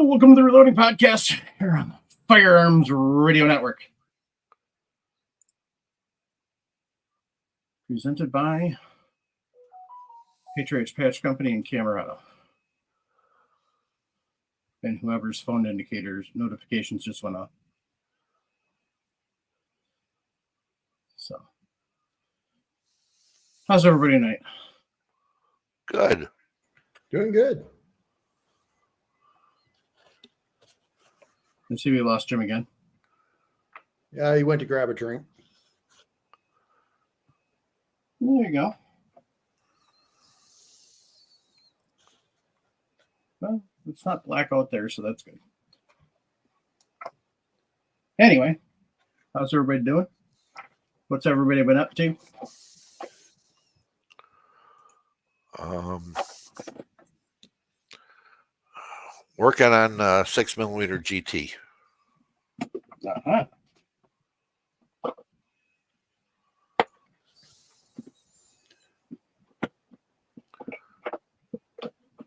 Hello, welcome to the Reloading Podcast here on the Firearms Radio Network. Presented by Patriots Patch Company in Camerata. And whoever's phone indicators, notifications just went off. So, how's everybody tonight? Good. Doing good. I see we lost Jim again. Yeah, he went to grab a drink. There you go. Well, it's not black out there, so that's good. Anyway, how's everybody doing? What's everybody been up to? Working on 6mm GT. Uh-huh.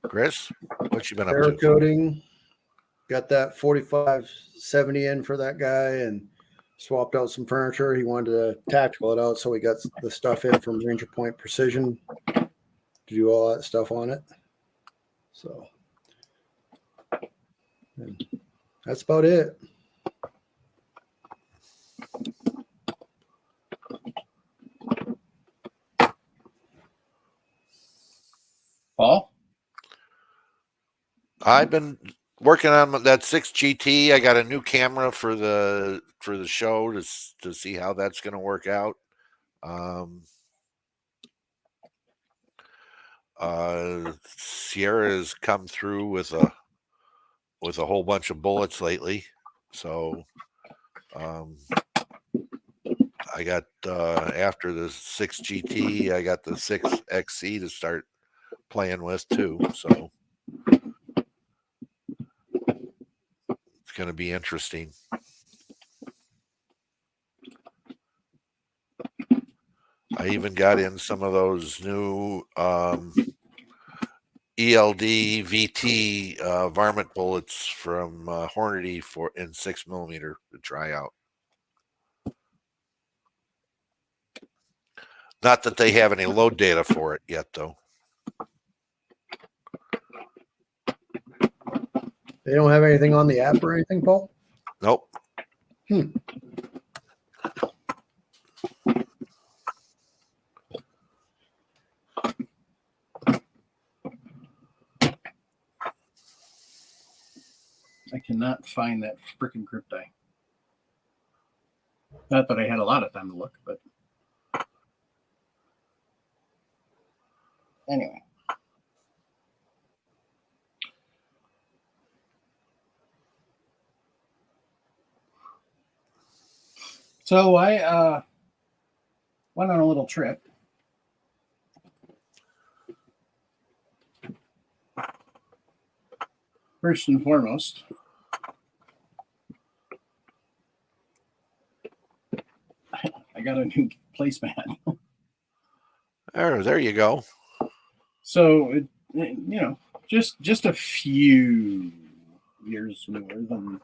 Chris, what you been up to? Paracoating. Got that 4570 in for that guy and swapped out some furniture. He wanted to tactical it out, so we got the stuff in from Ranger Point Precision to do all that stuff on it. So and that's about it. Paul? I've been working on that 6 GT. I got a new camera for the show to see how that's going to work out. Sierra has come through with a whole bunch of bullets lately, so I got after the 6 GT, I got the 6 XC to start playing with too. So it's going to be interesting. I even got in some of those new ELD VT varmint bullets from Hornady in 6mm to try out. Not that they have any load data for it yet, though. They don't have anything on the app or anything, Paul? Nope. I cannot find that freaking crypti. Not that I had a lot of time to look, but anyway. So I went on a little trip. First and foremost, I got a new placemat. There you go. So just a few years newer than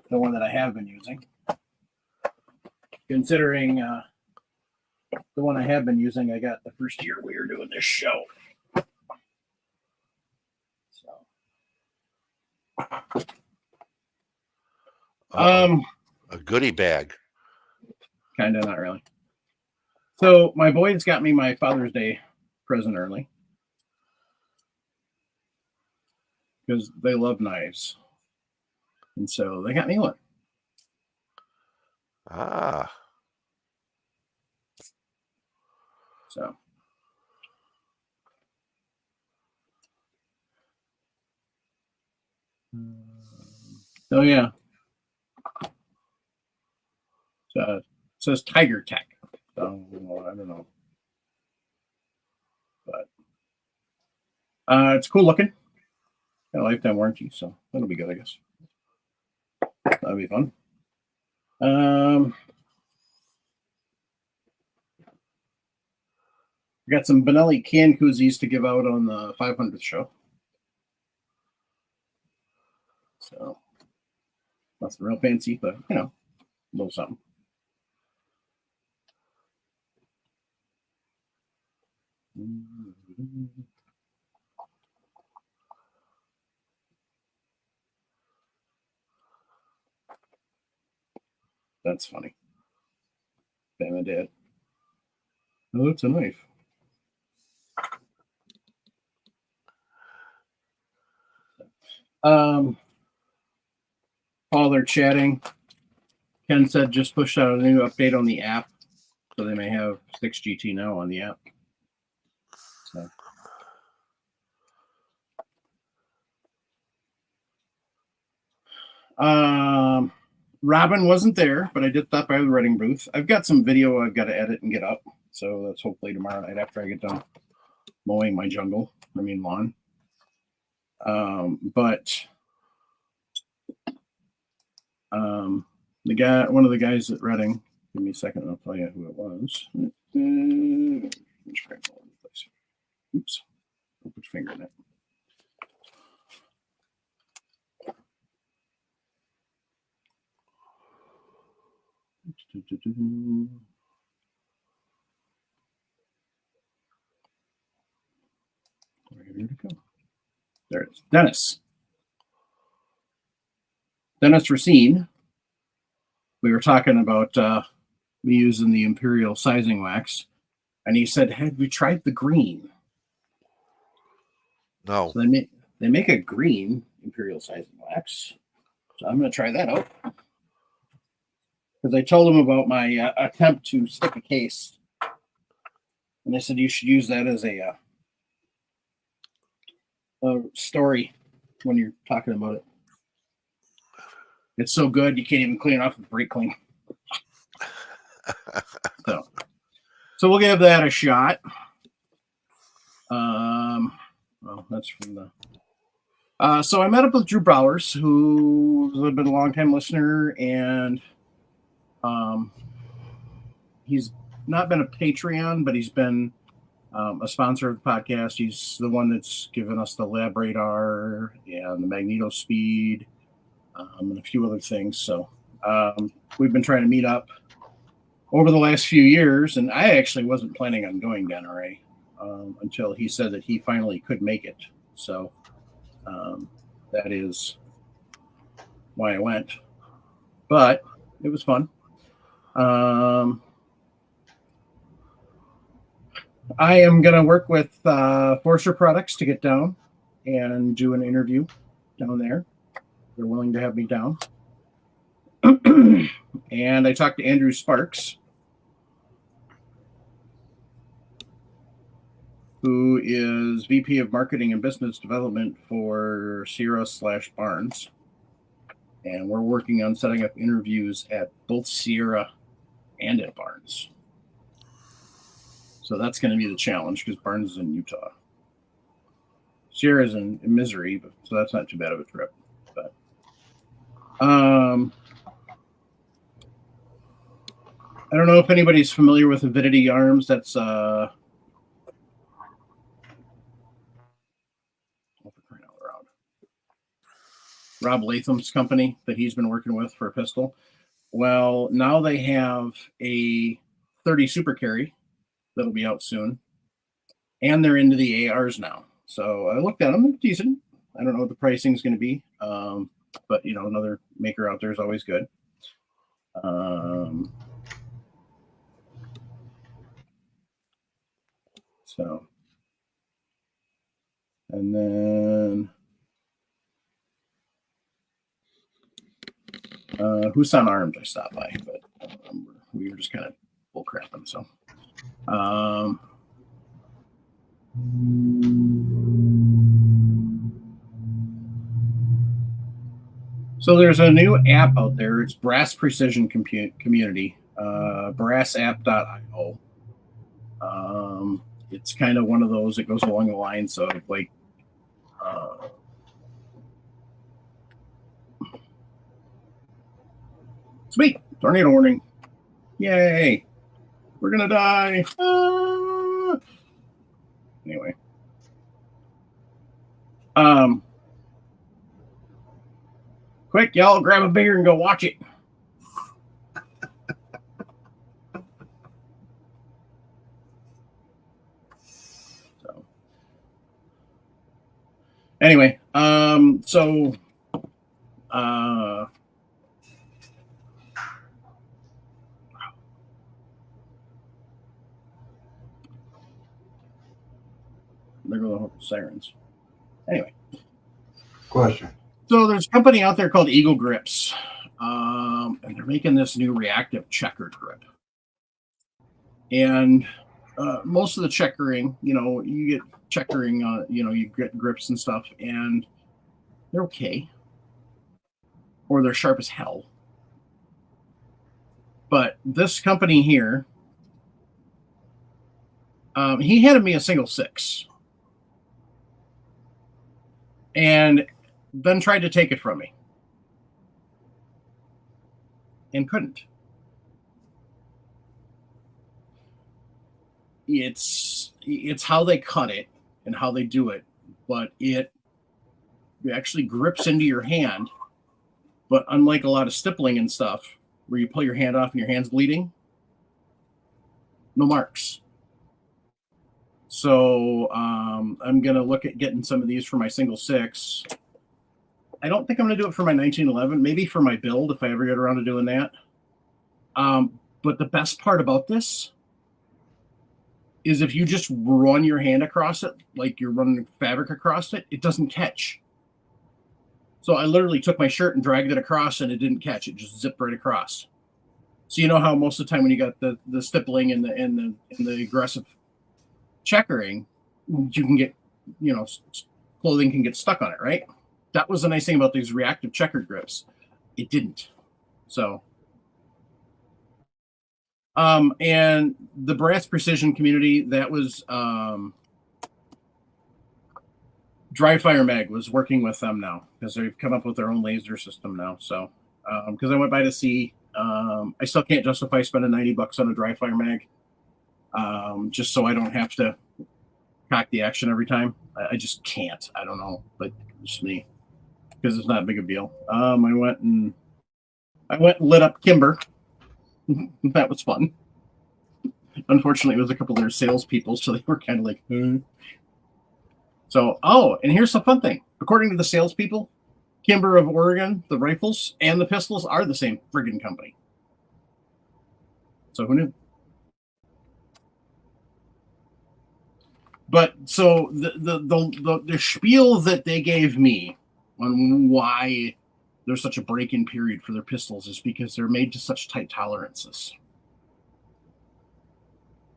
the one that I have been using. Considering the one I have been using, I got the first year we were doing this show. So, a goodie bag. Kind of, not really. So my boys got me my Father's Day present early because they love knives, and so they got me one. So yeah. So it says Tiger Tech. So I don't know. But it's cool looking. Got a lifetime warranty, so that'll be good, I guess. That'll be fun. We got some Benelli can koozies to give out on the 500th show. Nothing real fancy, but a little something. That's funny. Bama dad. Oh, it's a knife. While they're chatting, Ken said just pushed out a new update on the app, so they may have 6GT now on the app. So. Robin wasn't there, but I did stop by the Reading booth. I've got some video I've got to edit and get up, so that's hopefully tomorrow night after I get done mowing my lawn. But one of the guys at Reading, give me a second, I'll tell you who it was. Oops, I'll put your finger in it. Where did it go? There it is. Dennis Racine. We were talking about me using the Imperial sizing wax, and he said, "Have we tried the green?" No. So they make a green Imperial sizing wax. So I'm going to try that out. Because I told them about my attempt to stick a case. And they said you should use that as a story when you're talking about it. It's so good, you can't even clean it off with brake clean. So we'll give that a shot. Well, that's from the... so I met up with Drew Browers, who's been a long-time listener, and he's not been a Patreon, but he's been a sponsor of the podcast. He's the one that's given us the Lab Radar and the Magneto Speed and a few other things. So we've been trying to meet up over the last few years, and I actually wasn't planning on going to NRA until he said that he finally could make it. So that is why I went. But it was fun. I am going to work with Forcer Products to get down and do an interview down there. They're willing to have me down. And I talked to Andrew Sparks, who is VP of Marketing and Business Development for Sierra/Barnes. And we're working on setting up interviews at both Sierra and at Barnes. So that's going to be the challenge because Barnes is in Utah. Sierra's in Missouri, but so that's not too bad of a trip. But I don't know if anybody's familiar with Avidity Arms. That's Rob Latham's company that he's been working with for a pistol. Well, now they have a 30 Super Carry that'll be out soon, and they're into the ARs now. So I looked at them; decent. I don't know what the pricing is going to be, but another maker out there is always good. So, and then Husan Arms I stopped by, but I don't remember. We were just kind of bull crapping. So, so there's a new app out there. It's Brass Precision Community, brassapp.io. It's kind of one of those that goes along the lines of like sweet tornado warning. Yay. We're going to die. Anyway. Quick, y'all, grab a beer and go watch it. So, anyway, there go the sirens. Anyway. Question. So there's a company out there called Eagle Grips, and they're making this new reactive checkered grip. And most of the checkering, you get checkering, you get grips and stuff, and they're okay. Or they're sharp as hell. But this company here, he handed me a single 6. And then tried to take it from me. And couldn't. It's how they cut it and how they do it, but it actually grips into your hand. But unlike a lot of stippling and stuff, where you pull your hand off and your hand's bleeding, no marks. So I'm going to look at getting some of these for my single 6. I don't think I'm going to do it for my 1911, maybe for my build if I ever get around to doing that. But the best part about this is if you just run your hand across it, like you're running fabric across it, it doesn't catch. So I literally took my shirt and dragged it across and it didn't catch. It just zipped right across. So you know how most of the time when you got the stippling and the aggressive checkering, you can get, clothing can get stuck on it, right? That was the nice thing about these reactive checkered grips. It didn't. So, and the brass precision community, that was Dry Fire Mag was working with them now because they've come up with their own laser system now. So, because I went by to see, I still can't justify spending $90 on a Dry Fire Mag. Just so I don't have to cock the action every time. I just can't. I don't know, but it's just me because it's not a big a deal. I went and lit up Kimber. That was fun. Unfortunately, it was a couple of their salespeople, so they were kind of like, So, and here's the fun thing. According to the salespeople, Kimber of Oregon, the rifles and the pistols are the same friggin' company. So who knew? But so the spiel that they gave me on why there's such a break-in period for their pistols is because they're made to such tight tolerances.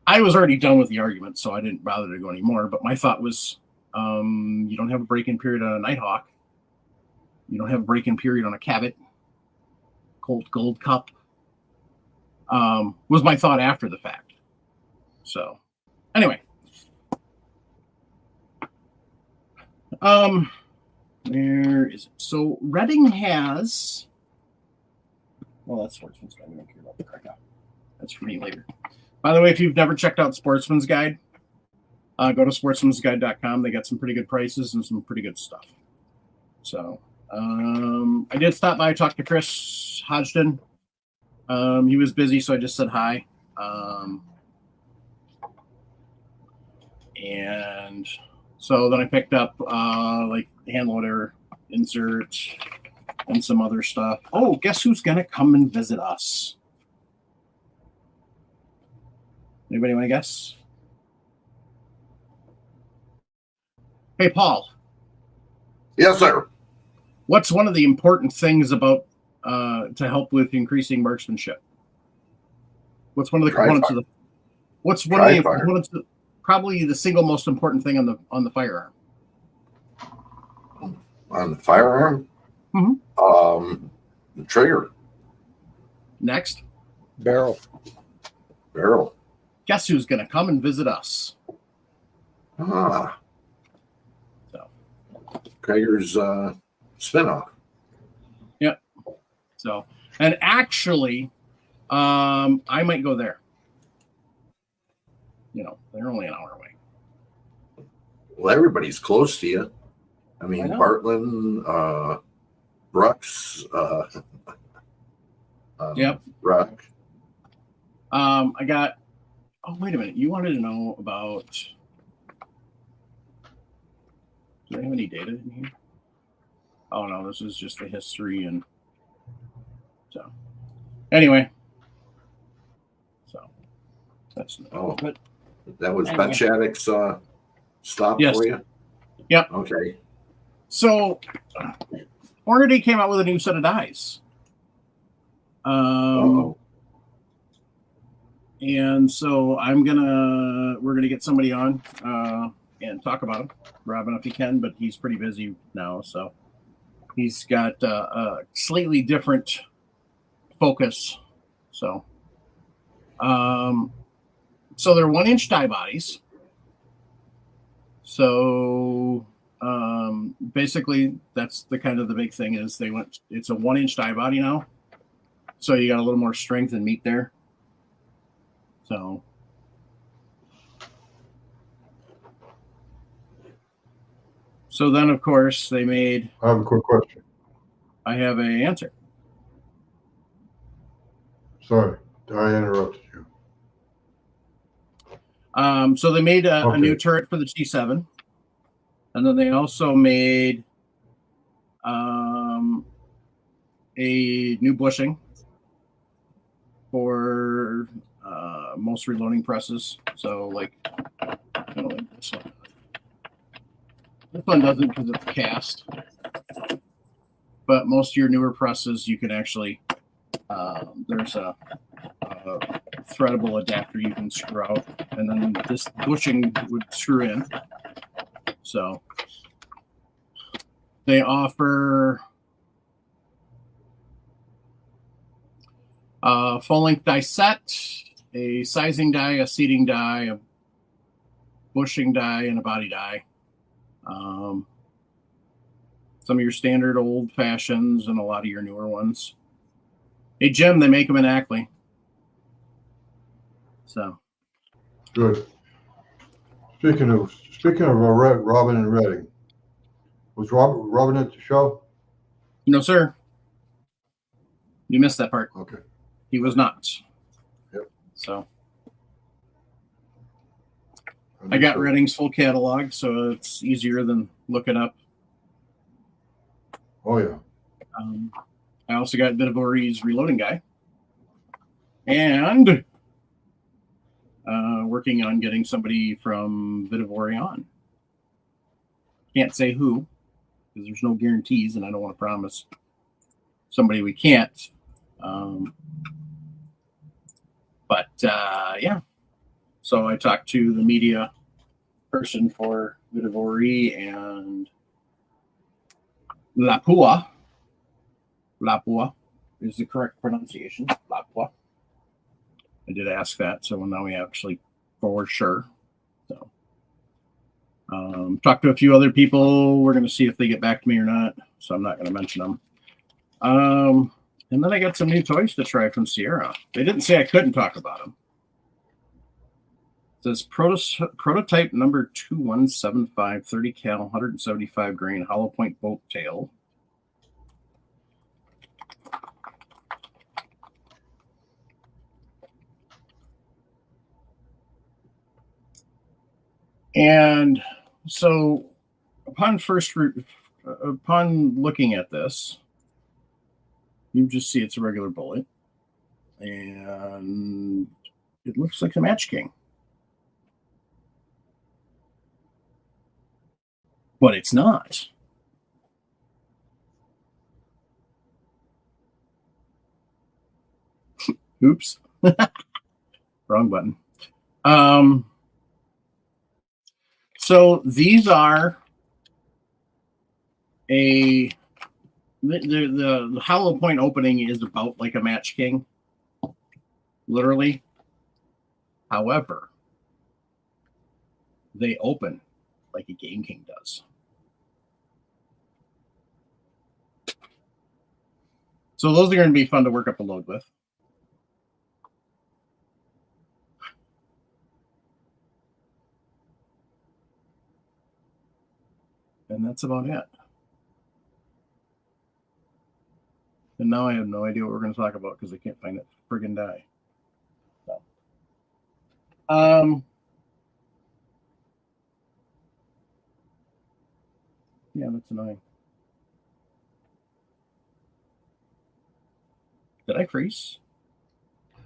I was already done with the argument, so I didn't bother to go anymore. But my thought was, you don't have a break-in period on a Nighthawk. You don't have a break-in period on a Cabot. Colt Gold Cup. Was my thought after the fact. So, anyway. Where is it? So Reading has. Well, that's Sportsman's Guide. We don't care about the crap. That's for me later. By the way, if you've never checked out Sportsman's Guide, go to sportsmansguide.com. They got some pretty good prices and some pretty good stuff. So I did stop by, talk to Chris Hodgson. He was busy, so I just said hi. And so then I picked up like hand loader, insert, and some other stuff. Oh, guess who's gonna come and visit us? Anybody want to guess? Hey, Paul. Yes, sir. What's one of the important things about to help with increasing marksmanship? What's one of the components of the? What's one of the components? Probably the single most important thing on the firearm. On the firearm, the trigger. Next, Barrel. guess who's going to come and visit us? Ah, So, Krager's spinoff. Yep. So, and actually, I might go there. They're only an hour away. Well, everybody's close to you. I mean, I know. Bartlett, Brooks. Yep. Rock. I got. Oh, wait a minute. You wanted to know about. Do they have any data in here? Oh no, this is just the history and so. Anyway, so that's Oh. but That was Anyway. Ben Shattuck's stop Yes. for you? Yep. Okay. So Hornady came out with a new set of dies. Uh-oh. And so we're gonna get somebody on and talk about him, Robin, if he can, but he's pretty busy now, so he's got a slightly different focus. So they're 1-inch die bodies. So basically that's the kind of the big thing is it's a 1-inch die body now. So you got a little more strength and meat there. So then, of course, they made. I have a quick question. I have an answer. Sorry, I interrupted you. So they made a Okay. new turret for the T7, and then they also made a new bushing for most reloading presses. So like this one. This one doesn't because it's cast. But most of your newer presses, you can actually there's a threadable adapter you can screw out, and then this bushing would screw in. So they offer full length die set, a sizing die, a seating die, a bushing die, and a body die. Some of your standard old fashions and a lot of your newer ones. Hey Jim, they make them in Ackley. So Good. Speaking of Robin and Redding, was Robin at the show? no, sir. You missed that part. Okay. He was not. Yep. So I got Redding's full catalog, so it's easier than looking up. Oh yeah. I also got Vidivori's reloading guy, and working on getting somebody from Vidivori on. Can't say who, because there's no guarantees, and I don't want to promise somebody we can't. But yeah. So I talked to the media person for Vidivori and Lapua. Lapua is the correct pronunciation. Lapua. I did ask that, so now we actually for sure. So talked to a few other people. We're going to see if they get back to me or not. So I'm not going to mention them. And then I got some new toys to try from Sierra. They didn't say I couldn't talk about them. It says prototype number 2175, 30 cal, 175 grain, hollow point boat tail. And so upon looking at this, you just see it's a regular bullet. And it looks like a Match King. But it's not. Oops. Wrong button. So these are the hollow point opening is about like a Match King, literally. However, they open like a Game King does. So those are going to be fun to work up a load with. And that's about it. And now I have no idea what we're going to talk about because I can't find it. Friggin' die. So. Yeah, that's annoying. Did I freeze?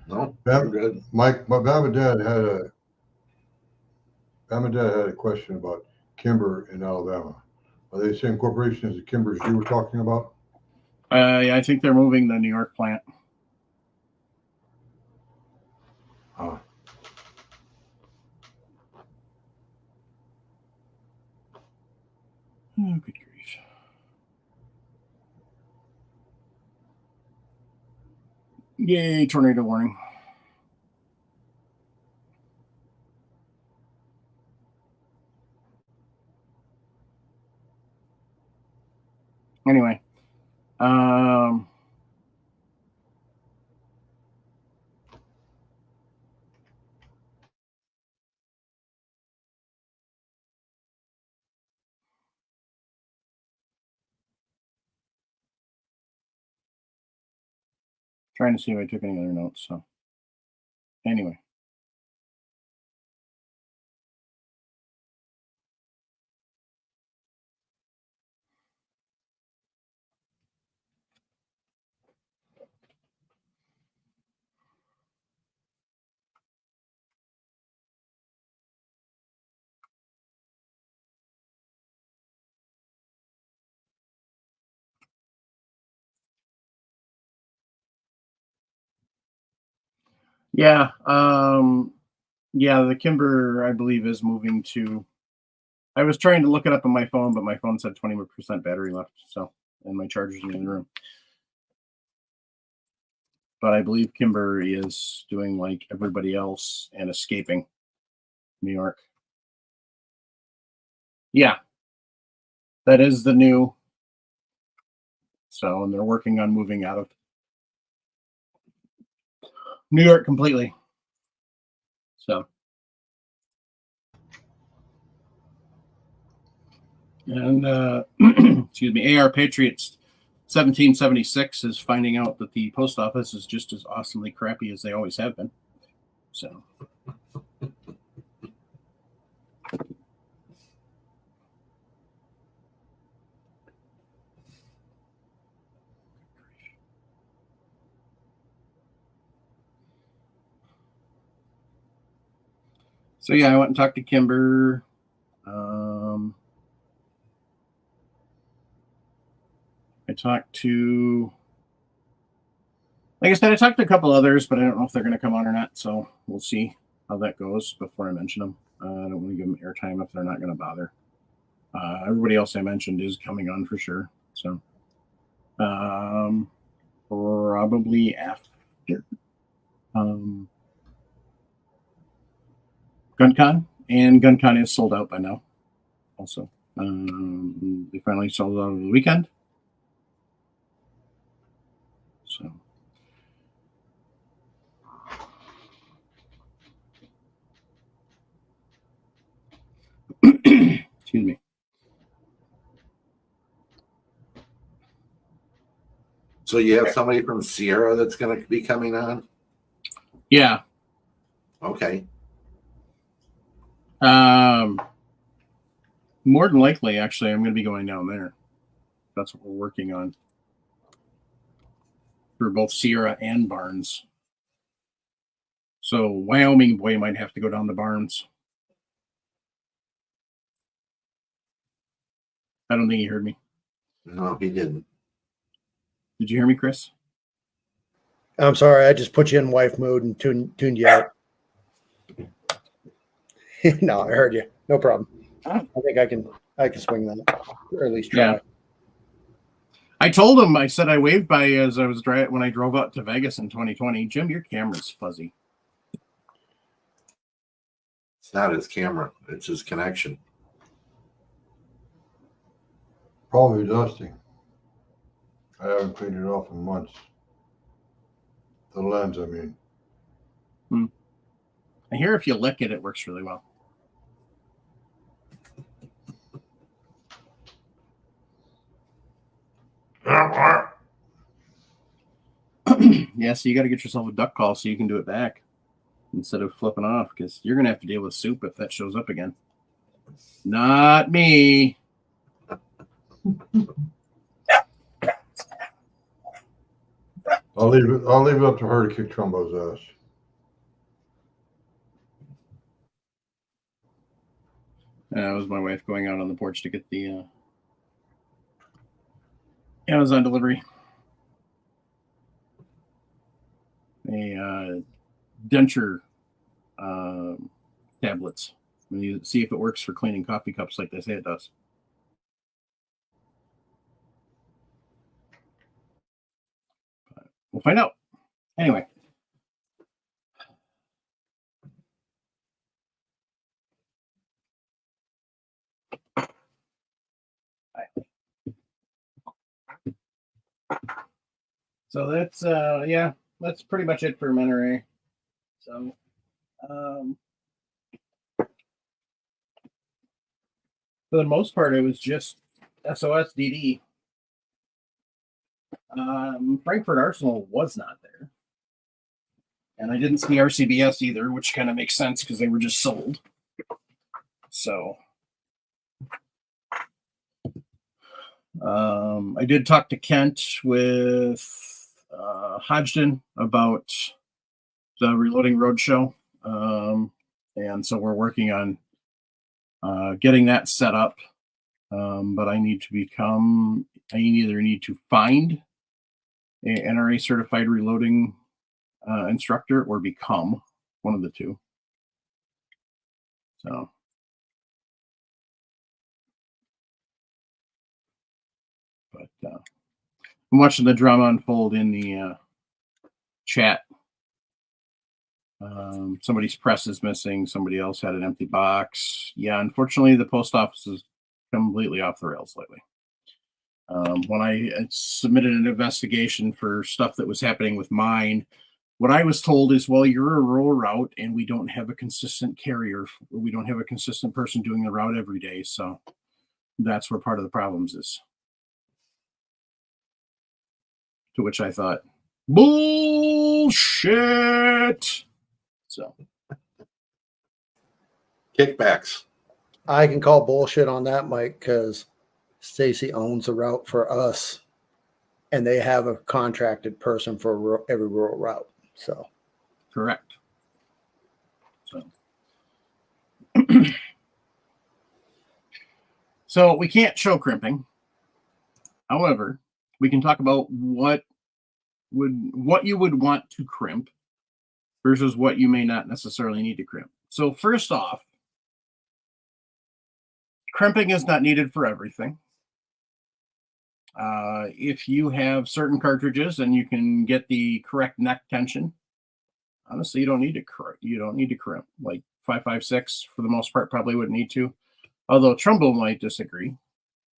No, Yeah. we're good. Mike, my Dad had a question about Kimber in Alabama. Are they the same corporation as the Kimbers you were talking about? Yeah, I think they're moving the New York plant. Oh. Oh, good grief. Yay, tornado warning. Anyway, trying to see if I took any other notes. So, anyway. Yeah, the Kimber, I believe, is moving to. I was trying to look it up on my phone, but my phone said 20% battery left. So, and my charger's in the other room. But I believe Kimber is doing like everybody else and escaping New York. Yeah, that is the new. So, and they're working on moving out of New York completely. So, and excuse me, AR Patriots 1776 is finding out that the post office is just as awesomely crappy as they always have been. So, yeah, I went and talked to Kimber. I talked to, like I said, I talked to a couple others, but I don't know if they're going to come on or not. So we'll see how that goes before I mention them. I don't want to give them airtime if they're not going to bother. Everybody else I mentioned is coming on for sure. So probably after GunCon, and GunCon is sold out by now. Also, they finally sold out over the weekend. So. Excuse me. So you have somebody from Sierra that's going to be coming on? Yeah. Okay. More than likely, actually, I'm going to be going down there. That's what we're working on for both Sierra and Barnes. So Wyoming boy might have to go down to Barnes. I don't think he heard me. No, he didn't. Did you hear me, Chris? I'm sorry, I just put you in wife mode and tuned you out. No, I heard you. No problem. I think I can swing that, or at least try. Yeah. I told him, I said I waved by as I was when I drove out to Vegas in 2020. Jim, your camera's fuzzy. It's not his camera. It's his connection. Probably dusty. I haven't cleaned it off in months. The lens, I mean. I hear if you lick it, it works really well. Yeah, so you got to get yourself a duck call so you can do it back instead of flipping off, because you're gonna have to deal with soup if that shows up again. Not me. I'll leave it up to her to kick Trumbo's ass. That was my wife going out on the porch to get the Amazon delivery. A denture tablets. When you see if it works for cleaning coffee cups like they say it does. But we'll find out. Anyway. So that's yeah, that's pretty much it for NRAAM. So for the most part, it was just SOS DD. Frankfurt Arsenal was not there, and I didn't see RCBS either, which kind of makes sense because they were just sold. So I did talk to Kent with Hodgdon about the Reloading Roadshow, and so we're working on getting that set up. But I either need to find a NRA certified reloading instructor or become one of the two. So but I'm watching the drama unfold in the chat. Somebody's press is missing. Somebody else had an empty box. Yeah, unfortunately, the post office is completely off the rails lately. When I submitted an investigation for stuff that was happening with mine, what I was told is, well, you're a rural route and we don't have a consistent carrier. We don't have a consistent person doing the route every day. So that's where part of the problems is. To which I thought, bullshit. So Kickbacks. I can call bullshit on that, Mike, because Stacy owns a route for us, and they have a contracted person for every rural route. So correct. So, so we can't show crimping. However, we can talk about what you would want to crimp versus what you may not necessarily need to crimp. So first off, crimping is not needed for everything. If you have certain cartridges and you can get the correct neck tension, honestly, you don't need to crimp. Like 5.56 for the most part probably wouldn't need to. Although Trumbull might disagree.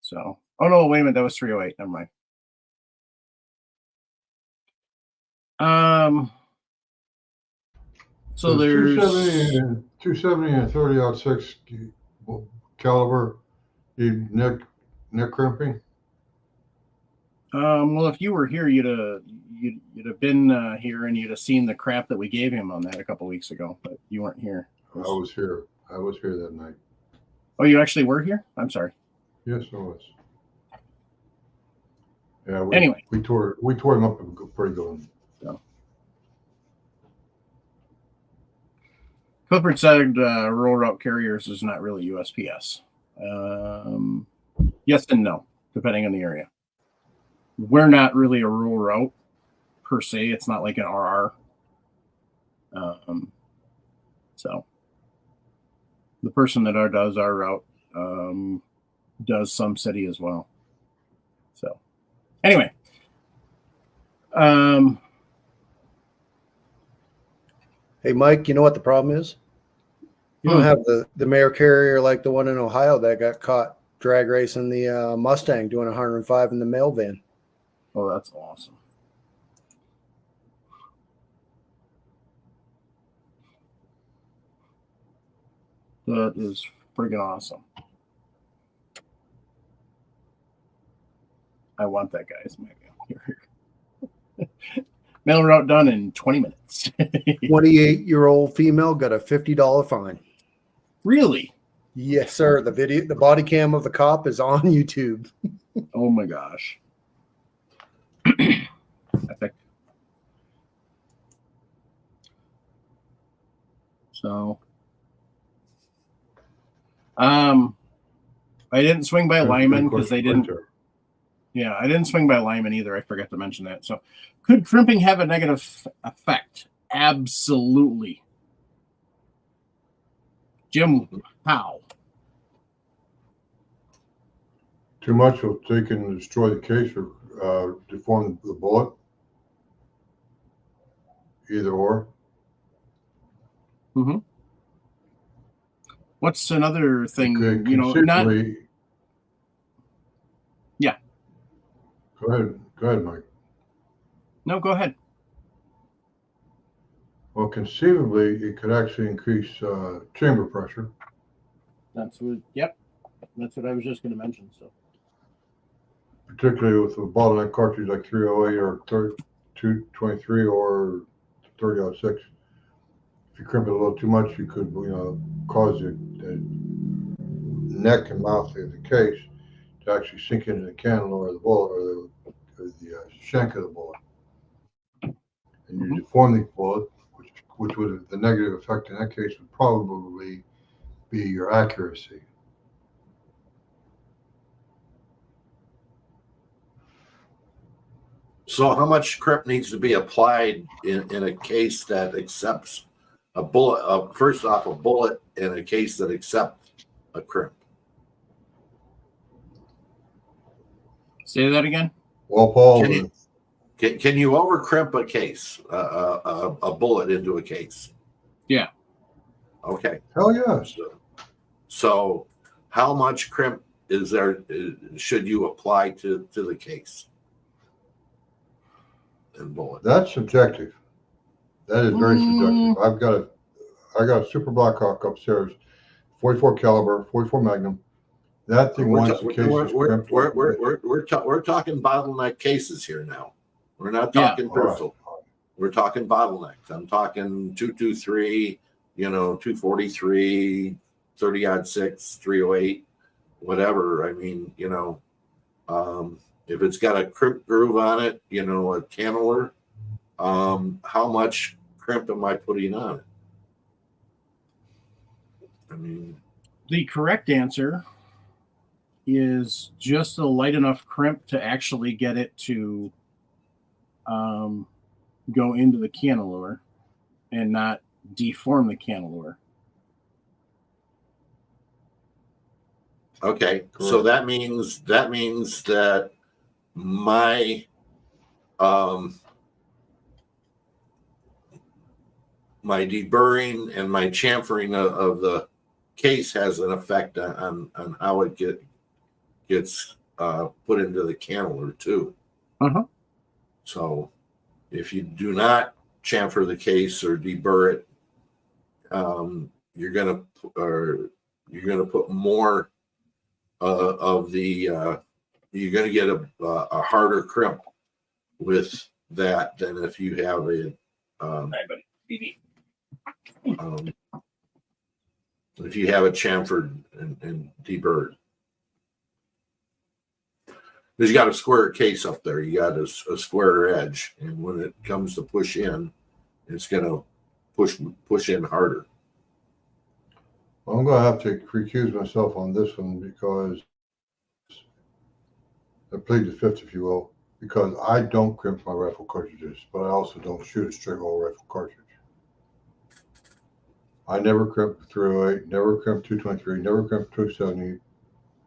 So, oh no, wait a minute, that was 308. Never mind. So there's 270 and 30-06 caliber. You neck crimping. Well, if you were here, you'd have been here and you'd have seen the crap that we gave him on that a couple weeks ago. But you weren't here. I was here. I was here that night. Oh, you actually were here? I'm sorry. Yes, I was. Yeah. Anyway, we tore him up pretty good. So. Clifford said rural route carriers is not really USPS. Yes and no, depending on the area. We're not really a rural route per se. It's not like an RR. So the person that does our route does some city as well. So anyway, hey, Mike, you know what the problem is? You don't have the mayor carrier like the one in Ohio that got caught drag racing the Mustang doing 105 in the mail van. Oh, that's awesome. That is friggin' awesome. I want that guy as my Mail route done in 20 minutes. 28-year-old female got a $50 fine. Really? Yes, sir. The body cam of the cop is on YouTube. Oh my gosh. Epic. So, I didn't swing by Lyman because they didn't. Yeah, I didn't swing by Lyman either. I forgot to mention that. So, could crimping have a negative effect? Absolutely. Jim, how? Too much will take and destroy the case or deform the bullet. Either or. Mm-hmm. What's another thing? Okay, You know, not. Yeah. Go ahead, Mike. No, go ahead. Well, conceivably, it could actually increase chamber pressure. That's what. Yep. That's what I was just going to mention. So. Particularly with a bottleneck cartridge like 308 or 223 or 30-06. If you crimp it a little too much, you could, cause the neck and mouth of the case to actually sink into the cannula or the bullet or the shank of the bullet. And you deform the bullet, which would the negative effect in that case would probably be your accuracy. So how much crimp needs to be applied in a case that accepts a bullet? First off, a bullet in a case that accepts a crimp. Say that again. Well, Paul, Can you over crimp a case, a bullet into a case? Yeah. Okay. Hell yes. So how much crimp is there? Should you apply to the case? And bullet. That's subjective. That is very subjective. I got a Super Blackhawk upstairs, 44 caliber, 44 Magnum. That thing wants the case crimped. We're talking bottleneck cases here now. We're not talking pistol. Right. We're talking bottlenecks. I'm talking 223, 243, 30-06, 308, whatever. I mean, if it's got a crimp groove on it, a cannular, how much crimp am I putting on it? I mean, the correct answer is just a light enough crimp to actually get it to go into the cannulure and not deform the cannulure. Okay, correct. So that means that my my deburring and my chamfering of the case has an effect on how it gets put into the cannulure too. Uh-huh. So if you do not chamfer the case or deburr it, you're gonna put more of the you're gonna get a harder crimp with that than if you have if you have it chamfered and deburred. Because you got a square case up there, you got a square edge, and when it comes to push in, it's gonna push in harder. Well, I'm gonna have to recuse myself on this one because I plead the fifth, if you will, because I don't crimp my rifle cartridges, but I also don't shoot a straight roll rifle cartridge. I never crimp 308, never crimp 223, never crimp 270,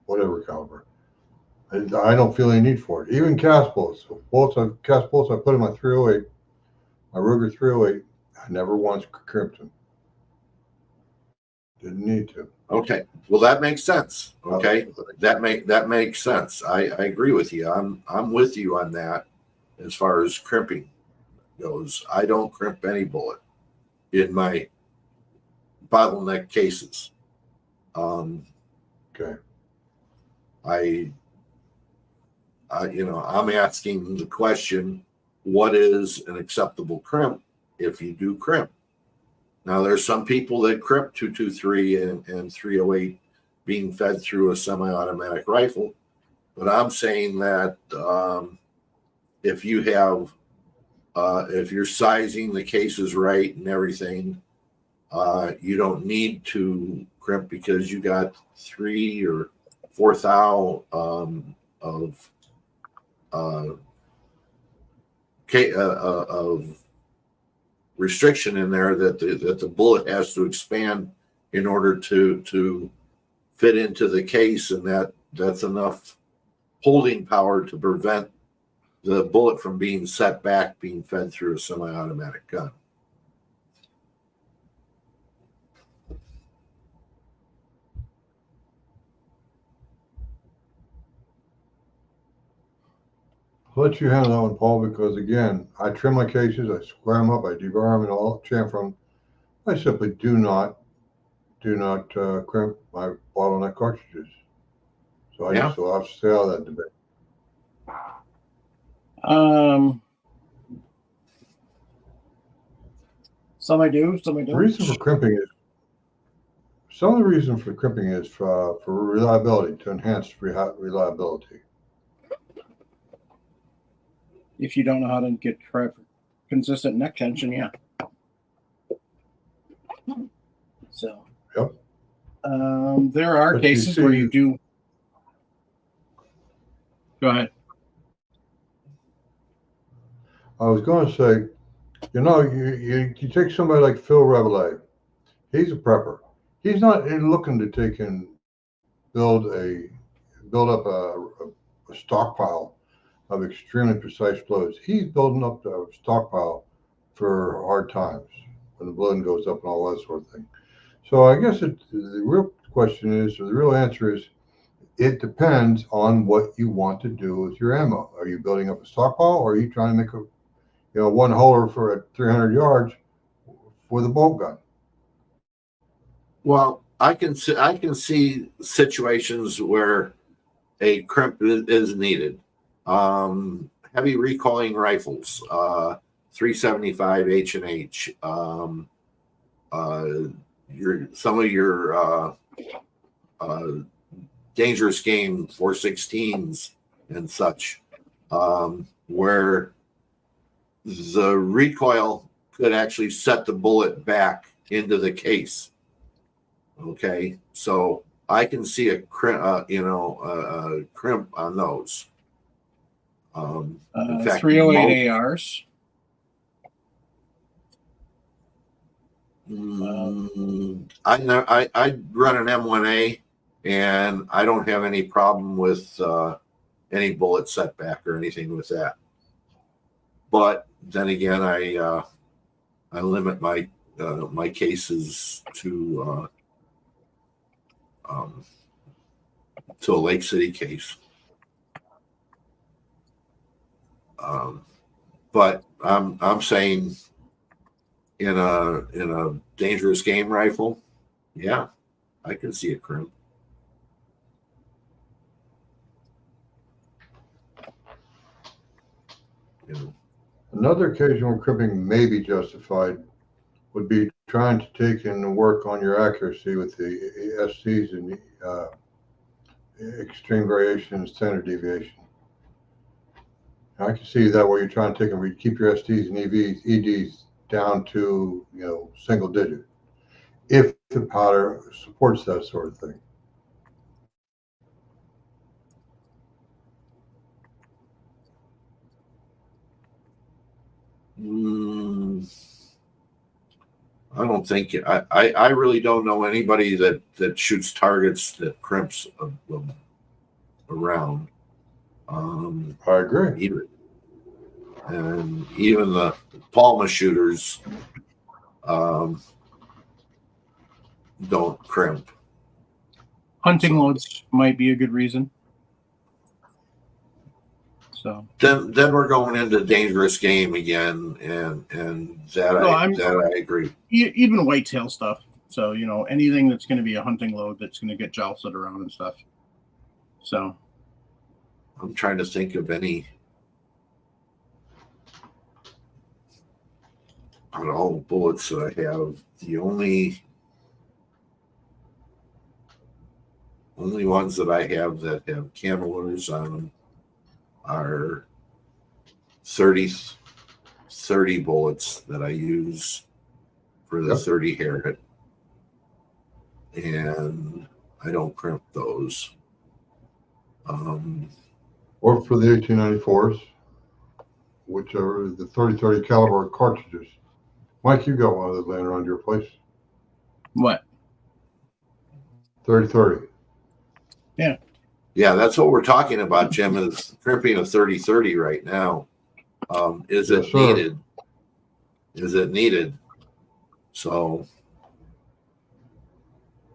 whatever caliber. I don't feel any need for it. Even cast bullets. Cast bullets I put in my 308, my Ruger 308, I never once crimped them. Didn't need to. Okay, well that makes sense. Okay, that makes sense. I agree with you. I'm with you on that as far as crimping goes. I don't crimp any bullet in my bottleneck cases. Okay. I'm asking the question what is an acceptable crimp if you do crimp. Now, there's some people that crimp 223 and 308 being fed through a semi-automatic rifle, but I'm saying that if you have, if you're sizing the cases right and everything, you don't need to crimp because you got 3 or 4 thou of restriction in there that the bullet has to expand in order to fit into the case, and that's enough holding power to prevent the bullet from being set back, being fed through a semi-automatic gun. I'll let you handle that one, Paul, because again, I trim my cases, I square them up, I debar them and all, chamfer them. I simply do not crimp my bottleneck cartridges. So I just will have to stay out of that debate. Some I do, some I The don't. reason for crimping is some of the reason for crimping is for reliability, to enhance reliability. If you don't know how to get consistent neck tension, yeah. So, Yep. There are But cases where you do. Go ahead. I was going to say, you take somebody like Phil Reveille. He's a prepper. He's not looking to take and build up a stockpile of extremely precise blows. He's building up the stockpile for hard times when the blood goes up and all that sort of thing. So I guess the real question is, or the real answer is, it depends on what you want to do with your ammo. Are you building up a stockpile, or are you trying to make a one holer for at 300 yards with a bolt gun? Well, I can see situations where a crimp is needed. Heavy recoiling rifles, 375 H&H, some of your dangerous game 416s and such, where the recoil could actually set the bullet back into the case. Okay, so I can see a crimp on those. In fact, 308 ARs. I run an M1A, and I don't have any problem with any bullet setback or anything with that. But then again, I limit my my cases to a Lake City case. But I'm saying in a dangerous game rifle, yeah, I can see a crimp. You know. Another occasion where crimping may be justified would be trying to take and work on your accuracy with the SCs and extreme variation and standard deviation. I can see that where you're trying to take and keep your STs and EDs down to single digit, if the powder supports that sort of thing. I don't think I really don't know anybody that shoots targets that crimps around. I agree. And even the Palma shooters don't crimp. Hunting loads might be a good reason. So then we're going into dangerous game again, and that I agree. Even whitetail stuff. So anything that's going to be a hunting load that's going to get jostled around and stuff. So I'm trying to think of any. out of all the bullets that I have, the only ones that I have that have cannelers on them are 30 bullets that I use for the 30 Harriet, and I don't crimp those. Or for the 1894s, which are the 30-30 caliber cartridges. Mike, you got one of those laying around your place. What? 30-30. Yeah, that's what we're talking about, Jim, is crimping a 30-30 right now. Is Yes, it sir. needed? Is it needed? So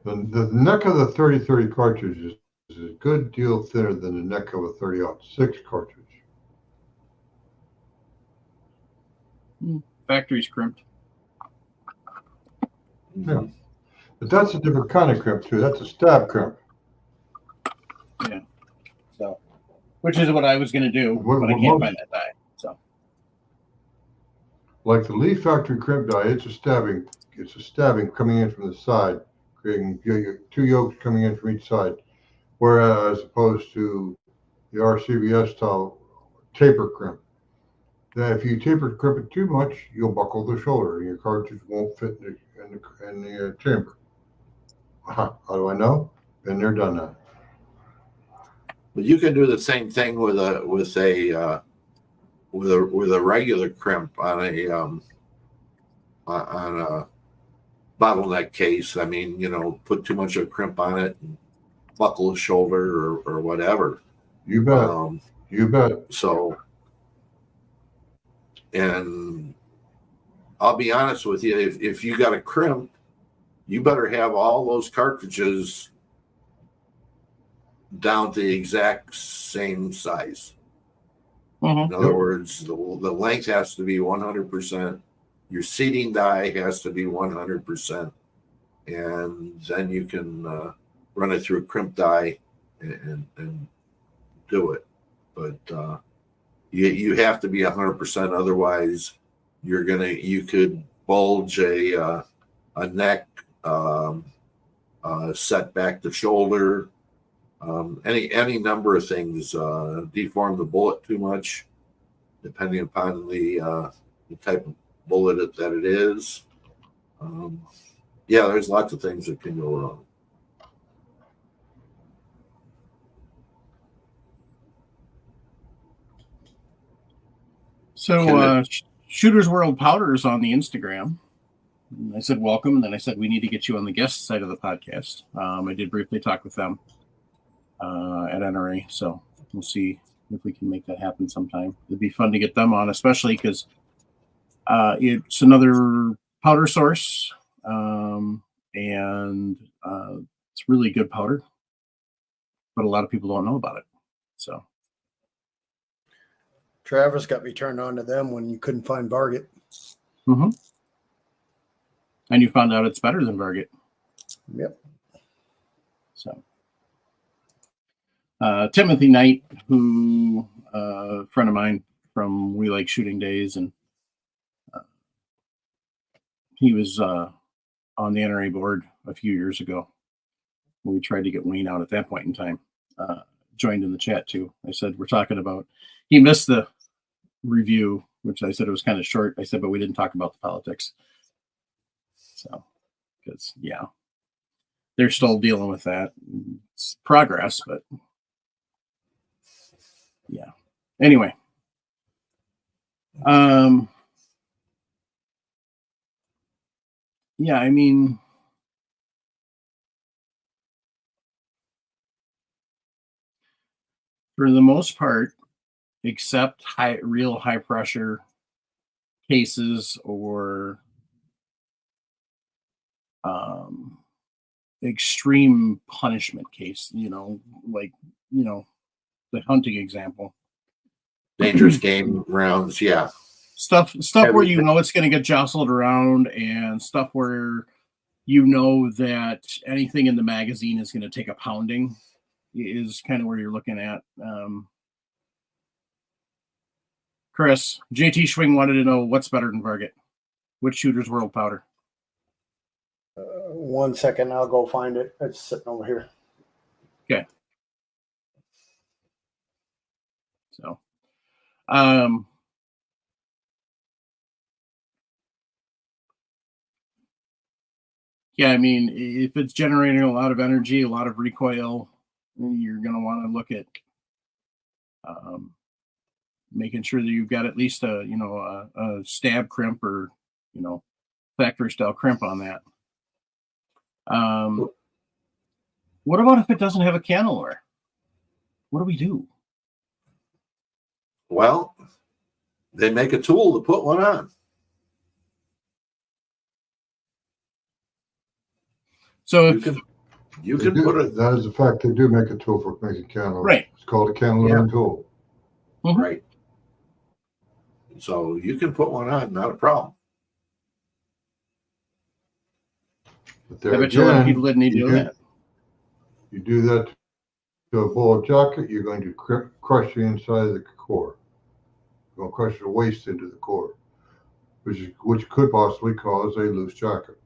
The neck of the 30-30 cartridge is a good deal thinner than the neck of a 30-06 cartridge. Factory's crimped. Yeah. But that's a different kind of crimp, too. That's a stab crimp. Yeah. So, which is what I was going to do, but I can't find that die. So, like the Lee Factory crimp die, it's a stabbing coming in from the side, creating two yokes coming in from each side. Whereas opposed to the RCBS style taper crimp, that if you taper crimp it too much, you'll buckle the shoulder and your cartridge won't fit in the chamber. How do I know? Been there, done that. but you can do the same thing with a regular crimp on a bottleneck case. I mean, put too much of a crimp on it and buckle a shoulder or whatever. You bet. You bet. So, and I'll be honest with you, if you got a crimp, you better have all those cartridges down to the exact same size. In other words, the length has to be 100%. Your seating die has to be 100%. And then you can run it through a crimp die and do it. But you have to be 100%. Otherwise, you could bulge a neck, set back the shoulder, any number of things, deform the bullet too much, depending upon the type of bullet that it is. There's lots of things that can go wrong. So Shooter's World Powder is on the Instagram. And I said welcome, and then I said we need to get you on the guest side of the podcast. I did briefly talk with them at NRA, so we'll see if we can make that happen sometime. It'd be fun to get them on, especially because it's another powder source, and it's really good powder, but a lot of people don't know about it. So Travis got me turned on to them when you couldn't find Varget. Mm-hmm. And you found out it's better than Varget. Yep. So Timothy Knight, who a friend of mine from We Like Shooting Days, and he was on the NRA board a few years ago when we tried to get Wayne out at that point in time. Joined in the chat too. I said, we're talking about, he missed the review, which I said it was kind of short. I said, but we didn't talk about the politics. So, because, they're still dealing with that. It's progress, but anyway. I mean, for the most part, except real high pressure cases or extreme punishment case, like the hunting example, dangerous game rounds, stuff where it's going to get jostled around, and stuff where that anything in the magazine is going to take a pounding is kind of where you're looking at. Chris, JT Schwing wanted to know what's better than Varget. Which Shooter's World powder? 1 second, I'll go find it. It's sitting over here. So, yeah, I mean, if it's generating a lot of energy, a lot of recoil, you're going to want to look at making sure that you've got at least a stab crimp or, factory style crimp on that. What about if it doesn't have a cantilever? What do we do? Well, they make a tool to put one on. So You can put it That is a fact. They do make a tool for making cantilever. Right. It's called a cantilevering tool. Mhm. right. So you can put one on, not a problem. But I there bet you a lot of again, people didn't need to do that. You do that to a bullet jacket, you're going to crush the inside of the core. You're going to crush the waste into the core, which could possibly cause a loose jacket.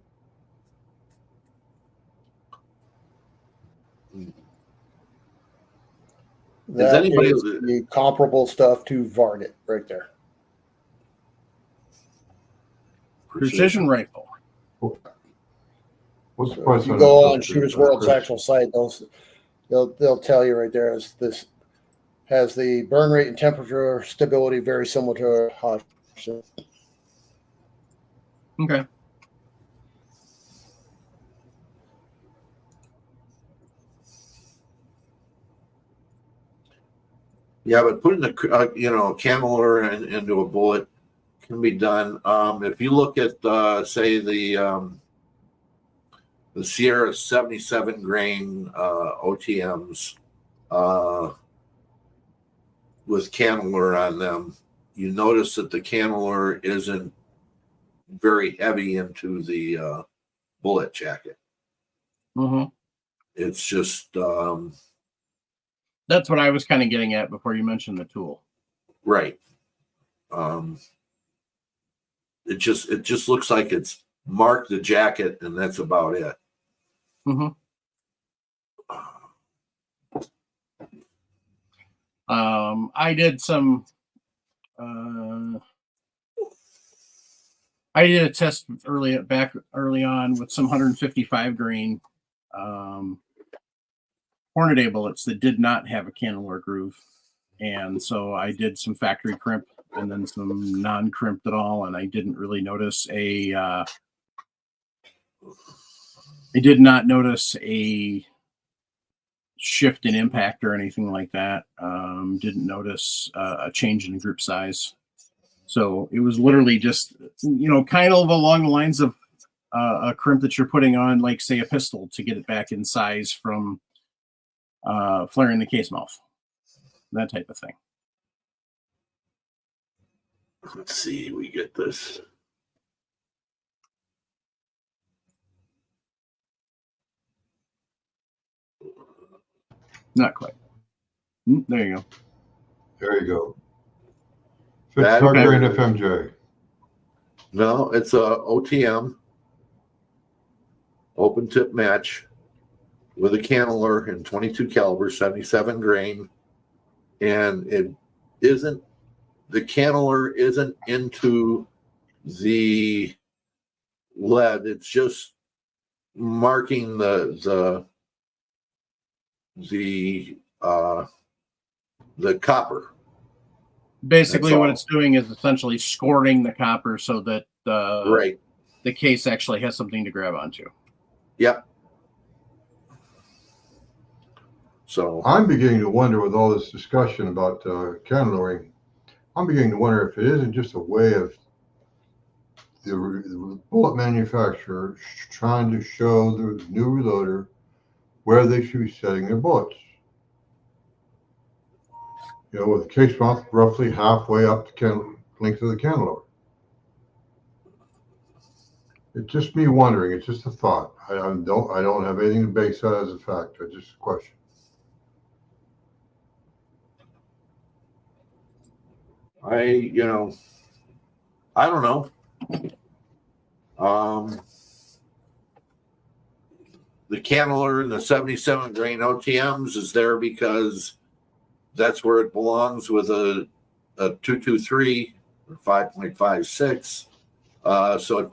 That anybody- is the comparable stuff to Varget right there. Precision rifle. What's the So price if you on go that on filter, Shooters World's Chris? actual site, they'll tell you right there is this has the burn rate and temperature stability very similar to a hot. Okay. Yeah, but putting a cantilever into a bullet can be done. If you look at say the Sierra 77 grain OTMs with cantilever on them, you notice that the cantilever isn't very heavy into the bullet jacket. Mm-hmm. It's just That's what I was kind of getting at before you mentioned the tool. right. It just looks like it's marked the jacket, and that's about it. Mm-hmm. I did some. I did a test early on with some 155 grain Hornady bullets that did not have a cantilever groove, and so I did some factory crimp and then some non-crimped at all, and I didn't really notice I did not notice a shift in impact or anything like that. Didn't notice a change in group size. So it was literally just, kind of along the lines of a crimp that you're putting on, like, say, a pistol to get it back in size from flaring the case mouth, that type of thing. Let's see, we get this. Not quite. There you go. There you go. That- 55 grain FMJ. No, it's a OTM, open tip match, with a cantilever in 22 caliber, 77 grain, and the cantilever isn't into the lead. It's just marking the copper. Basically, That's what all. it's doing is essentially scoring the copper so that Right. the case actually has something to grab onto. Yep. So I'm beginning to wonder, with all this discussion about cantilevering, I'm beginning to wonder if it isn't just a way of the bullet manufacturer trying to show the new reloader where they should be setting their bullets. With the case mouth roughly halfway up the length of the cantilever. It's just me wondering. It's just a thought. I don't have anything to base that as a fact. It's just a question. I don't know. The Candler and the 77 grain OTMs is there because that's where it belongs with a 223 or 5.56. So it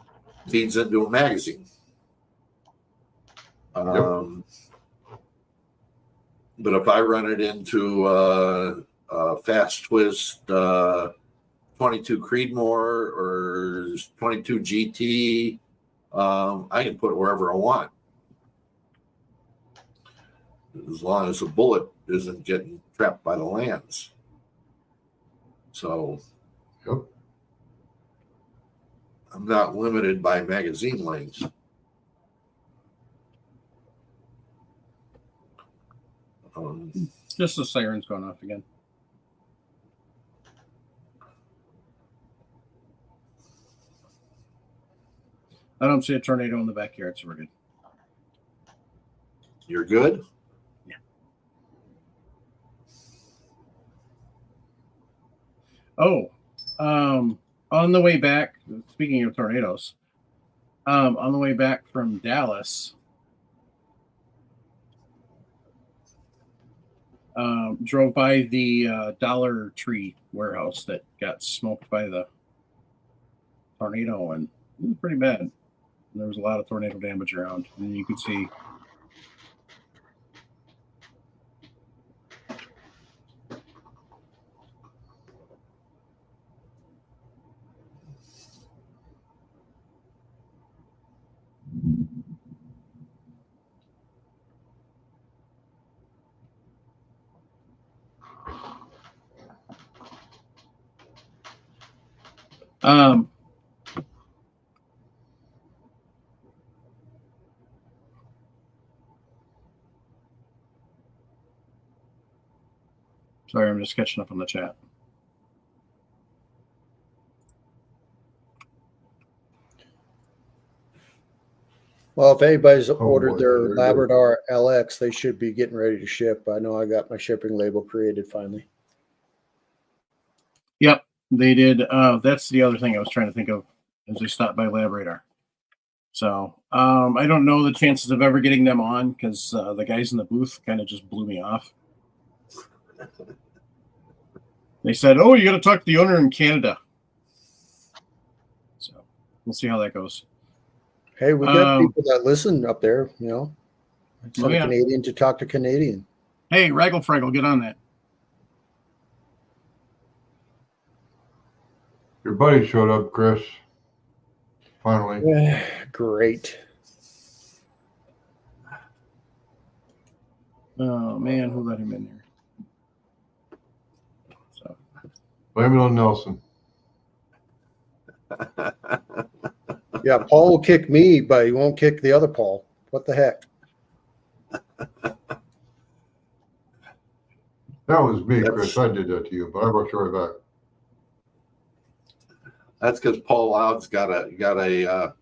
feeds into a magazine. But if I run it into fast twist 22 Creedmoor or 22 GT, I can put it wherever I want, as long as the bullet isn't getting trapped by the lands. So I'm not limited by magazine lengths. Just the sirens going off again. I don't see a tornado in the backyard, so we're good. You're good? Yeah. Oh, on the way back, speaking of tornadoes, on the way back from Dallas, drove by the Dollar Tree warehouse that got smoked by the tornado, and it was pretty bad. There was a lot of tornado damage around, and you could see. Sorry, I'm just catching up on the chat. Well, if anybody's ordered boy, their there you go. Labrador LX, they should be getting ready to ship. I know I got my shipping label created finally. Yep, they did. That's the other thing I was trying to think of as they stopped by Labrador. So I don't know the chances of ever getting them on because the guys in the booth kind of just blew me off. They said, "Oh, you got to talk to the owner in Canada." So we'll see how that goes. Hey, we got people that listen up there, you know. Send a Canadian to talk to Canadian. Hey, Raggle Fraggle, get on that. Your buddy showed up, Chris. Finally. Great. Oh man, who let him in there? So Blame it on Nelson. Yeah, Paul will kick me, but he won't kick the other Paul. What the heck? That was me, Chris. I did that to you, but I brought you right back. That's because Paul Loud's got a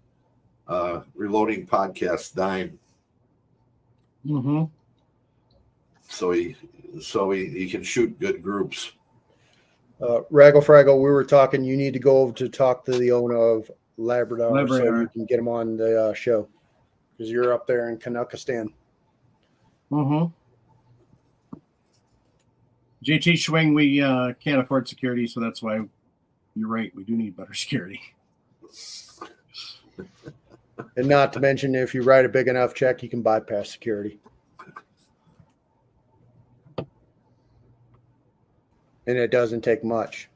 reloading podcast dime. mm-hmm. So he can shoot good groups. Raggle Fraggle, we were talking. You need to go over to talk to the owner of Labrador so you can get him on the show because you're up there in Canuckistan. Mm-hmm. JT Schwing, we can't afford security, so that's why you're right. We do need better security. And not to mention, if you write a big enough check, you can bypass security. And it doesn't take much.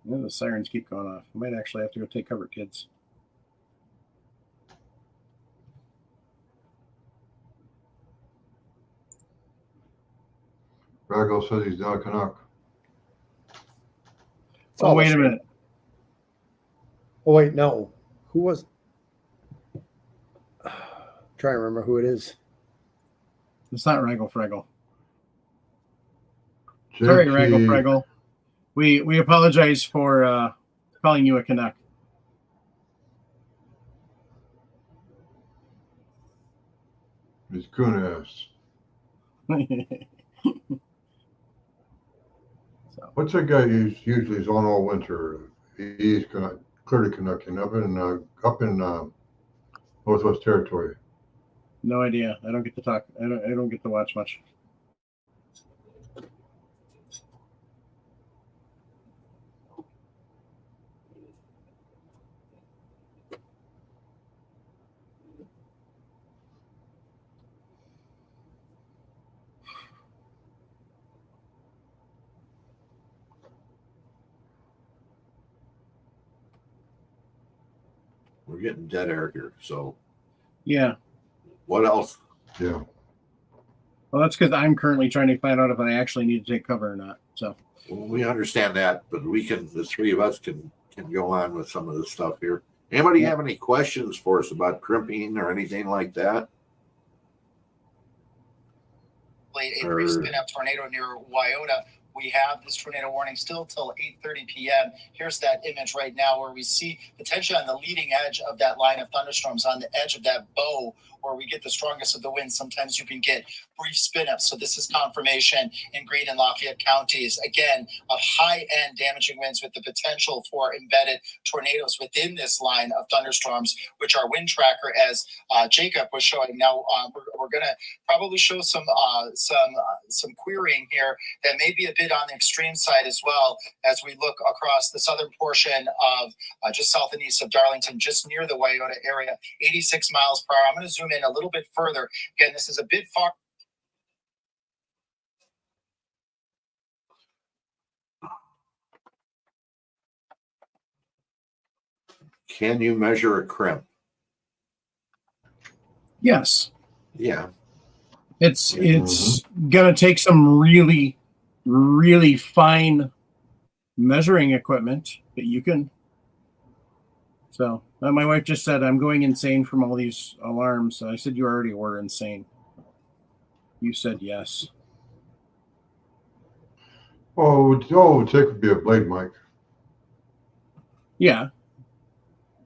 Yeah, the sirens keep going off. I might actually have to go take cover, kids. Raggle says he's not a Canuck. Oh, wait a minute. Oh, wait, no. Who was? Trying to remember who it is. It's not Raggle Fraggle. Sorry, Raggle Fraggle. We apologize for calling you a Canuck. He's coon ass. What's that guy who's usually is on all winter? He's clearly Canuckian up in Northwest Territory. No idea. I don't get to talk. I don't get to watch much. We're getting dead air here. So Yeah. what else? Yeah. Well, that's because I'm currently trying to find out if I actually need to take cover or not. So Well, we understand that, but the three of us can go on with some of the stuff here. Anybody have any questions for us about crimping or anything like that? A brief spin-up tornado near Wyota. We have this tornado warning still till 8:30 p.m. Here's that image right now where we see potentially on the leading edge of that line of thunderstorms, on the edge of that bow where we get the strongest of the winds. Sometimes you can get brief spin-ups. So this is confirmation in Greene and Lafayette counties, again, of high-end damaging winds with the potential for embedded tornadoes within this line of thunderstorms, which our wind tracker, as Jacob was showing. Now we're going to probably show some querying here that may be a bit on the extreme side as well as we look across the southern portion of just south and east of Darlington, just near the Wyota area, 86 miles per hour. I'm going to zoom in a little bit further. Again, this is a bit far. Can you measure a crimp? yes, Yeah. it's gonna take some really, really fine measuring equipment that you can. So my wife just said I'm going insane from all these alarms. I said you already were insane. You said yes. Oh, it would take would be a blade mic. Yeah,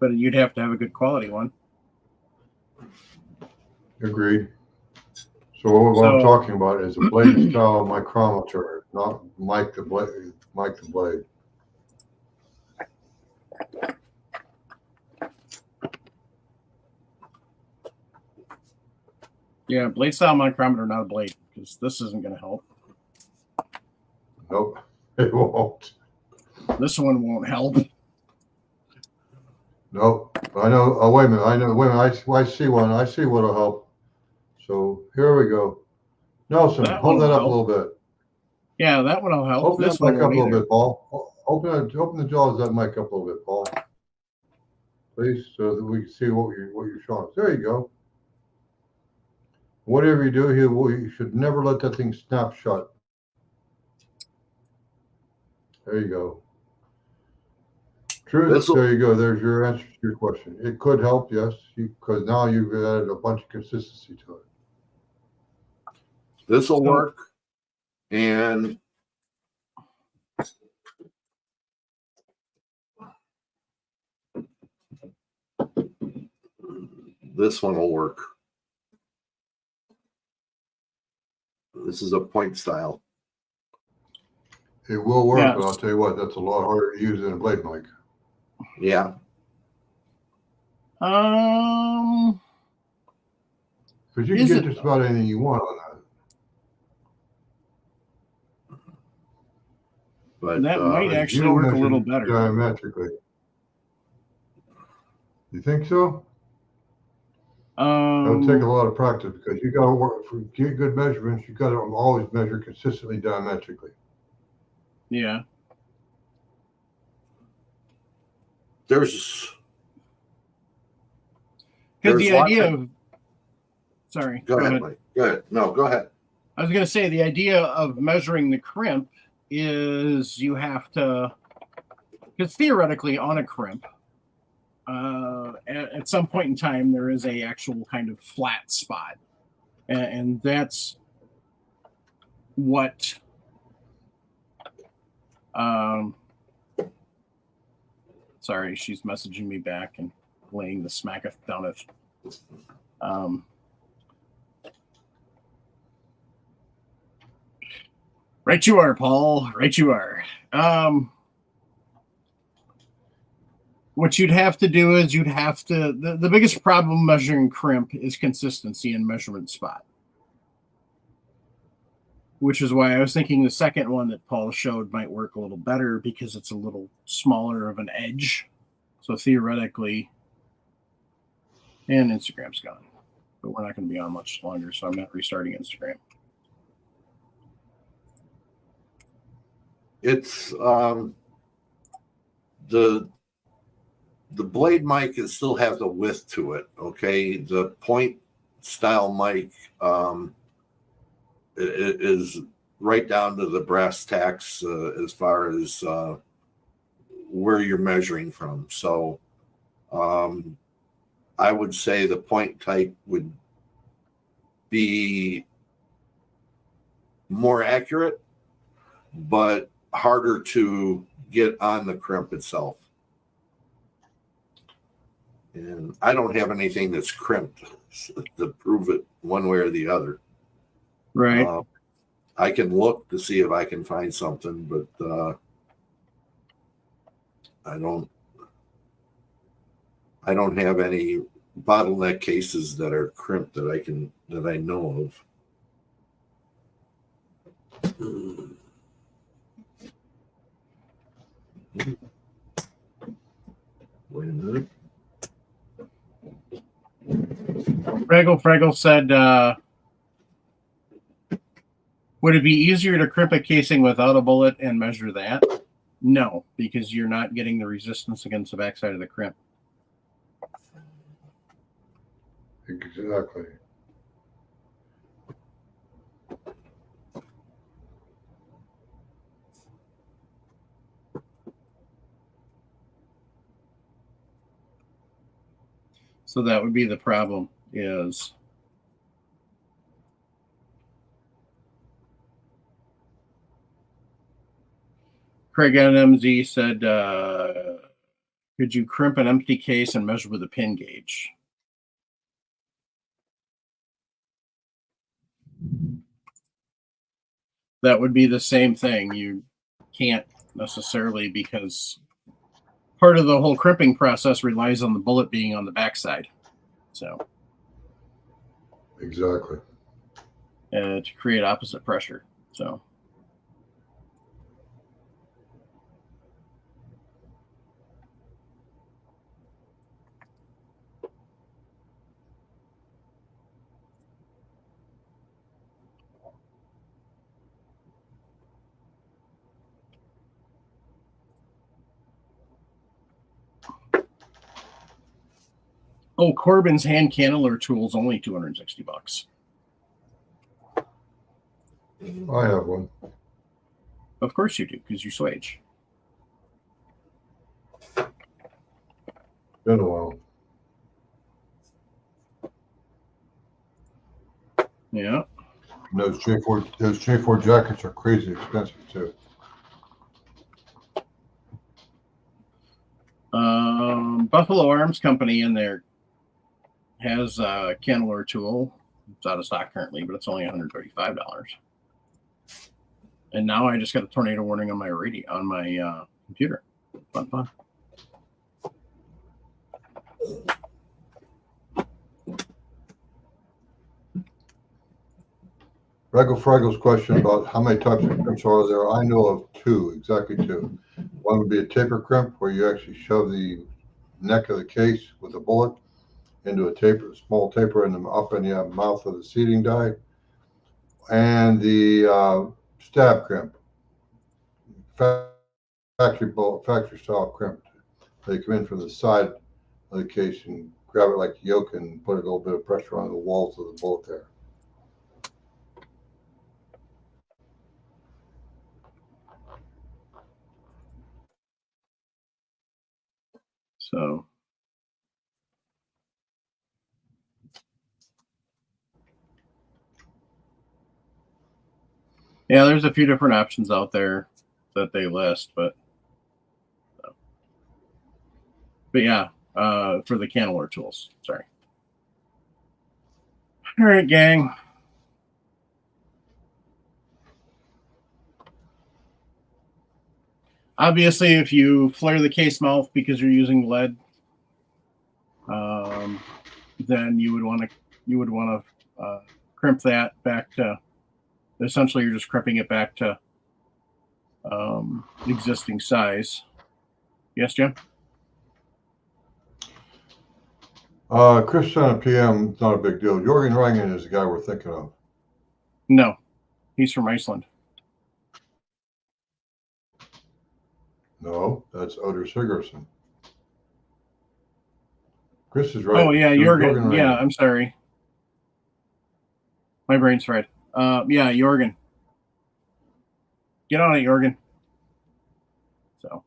but you'd have to have a good quality one. Agreed. So what I'm talking about is a blade style micrometer, not mic the blade. Mic the blade. Yeah, blade style micrometer, not a blade, because this isn't going to help. Nope, it won't. This one won't help. Nope. I know. Oh, wait a minute. I know. Wait a minute. I see one. I see what'll help. So here we go. Nelson, hold that up a little bit. Yeah, that one will help. Open this that mic one up a little either. bit, Paul. Open the jaws of that mic up a little bit, Paul. Please, so that we can see what you're showing us. There you go. Whatever you do here, you should never let that thing snap shut. There you go. Truth, there you go. There's your answer to your question. It could help, yes, because now you've added a bunch of consistency to it. This will work. And this one will work. This is a point style. It will work, Yes. but I'll tell you what, that's a lot harder to use than a blade mic. Yeah. Because you can get just about anything you want on that. But that might actually work a little better. Diametrically. You think so? That would take a lot of practice because you got to work for get good measurements. You got to always measure consistently diametrically. Yeah. There's the idea of sorry. Go ahead, Mike. Go ahead. No, go ahead. I was going to say the idea of measuring the crimp is you have to, because theoretically on a crimp, at some point in time there is a actual kind of flat spot, and that's what sorry, she's messaging me back and laying the smacketh downeth. Right you are, Paul. Right you are. What you'd have to do is the biggest problem measuring crimp is consistency in measurement spot. Which is why I was thinking the second one that Paul showed might work a little better because it's a little smaller of an edge. So theoretically, and Instagram's gone. But we're not going to be on much longer, so I'm not restarting Instagram. It's the blade mic still has a width to it. Okay, the point style mic it is right down to the brass tacks as far as where you're measuring from. So I would say the point type would be more accurate, but harder to get on the crimp itself. And I don't have anything that's crimped to prove it one way or the other. Right. I can look to see if I can find something, but I don't have any bottleneck cases that are crimped that I know of. Wait a minute. Fraggle said, would it be easier to crimp a casing without a bullet and measure that? No, because you're not getting the resistance against the backside of the crimp. Exactly. So that would be the problem is Craig NMZ said, could you crimp an empty case and measure with a pin gauge? That would be the same thing. You can't necessarily because part of the whole crimping process relies on the bullet being on the backside. So Exactly. to create opposite pressure. So oh, Corbin's hand canneler tool is only $260. I have one. Of course you do, because you swage. Been a while. Yeah. And those J4 jackets are crazy expensive too. Buffalo Arms Company in there has a canneler tool. It's out of stock currently, but it's only $135. And now I just got a tornado warning on my radio on my computer. Fun. Fraggle's question about how many types of crimps are there. I know of two, exactly two. One would be a taper crimp where you actually shove the neck of the case with a bullet into a small taper in the mouth of the seating die. And the stab crimp, factory style crimp. They come in from the side of the case and grab it like a yoke and put a little bit of pressure on the walls of the bullet there. So yeah, there's a few different options out there that they list, but yeah, for the canneler tools. Sorry. All right, gang. Obviously, if you flare the case mouth because you're using lead, then you would want to crimp that back to. Essentially, you're just crimping it back to existing size. Yes, Jim? Christian PM, not a big deal. Jorgen Rangen is the guy we're thinking of. No, he's from Iceland. No, that's Odor Sigurdsson. Chris is right. Oh, yeah, Jorgen Jorgen. Yeah, Rangen. I'm sorry. My brain's fried. Yeah, Jorgen. Get on it, Jorgen. So,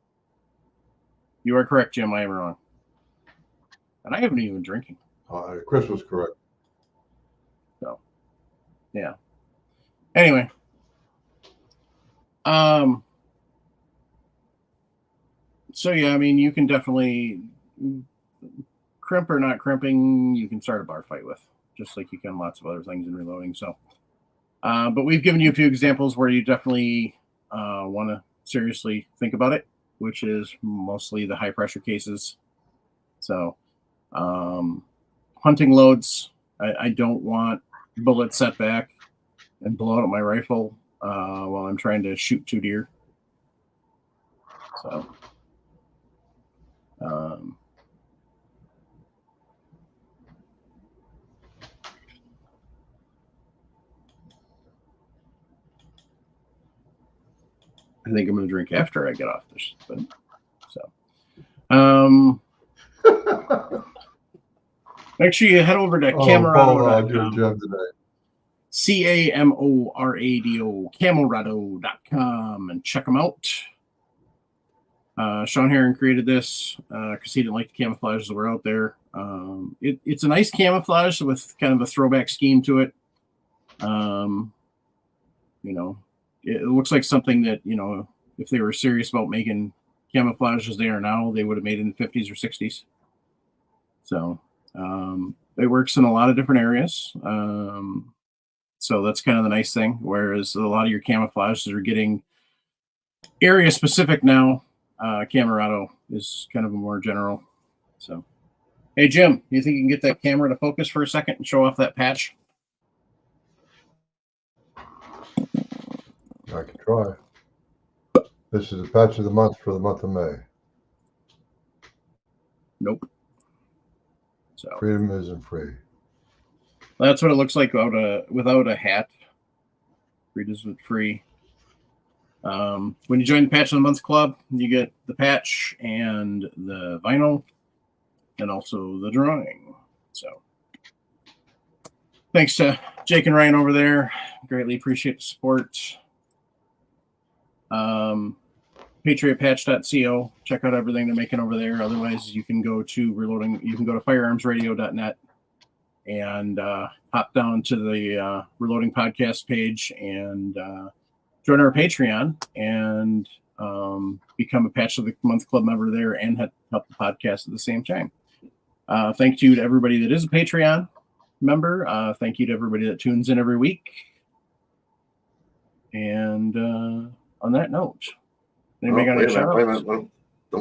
you are correct, Jim. I am wrong. And I haven't even been drinking. Chris was correct. So, yeah. Anyway. So, yeah, I mean, you can definitely crimp or not crimping, you can start a bar fight with, just like you can lots of other things in reloading. So, but we've given you a few examples where you definitely want to seriously think about it, which is mostly the high pressure cases. So, hunting loads, I don't want bullets set back and blow out my rifle while I'm trying to shoot 2 deer. So, I think I'm going to drink after I get off this. But, so, make sure you head over to Camorado.com. CAMORADO, Camorado.com, and check them out. Sean Heron created this because he didn't like the camouflages that were out there. It's a nice camouflage with kind of a throwback scheme to it. It looks like something that, if they were serious about making camouflage as they are now, they would have made it in the 50s or 60s. So it works in a lot of different areas. So that's kind of the nice thing. Whereas a lot of your camouflages are getting area specific now. Camorado is kind of a more general. So, hey, Jim, you think you can get that camera to focus for a second and show off that patch? I can try. This is a patch of the month for the month of May. Nope. So freedom isn't free. That's what it looks like without a hat. Freedom isn't free. When you join the Patch of the Month Club, you get the patch and the vinyl and also the drawing. So thanks to Jake and Ryan over there. Greatly appreciate the support. PatriotPatch.co. Check out everything they're making over there. Otherwise, you can go to reloading. You can go to firearmsradio.net and hop down to the Reloading Podcast page and join our Patreon and become a Patch of the Month Club member there and help the podcast at the same time. Thank you to everybody that is a Patreon member. Thank you to everybody that tunes in every week. And on that note, anybody got any shout outs? Don't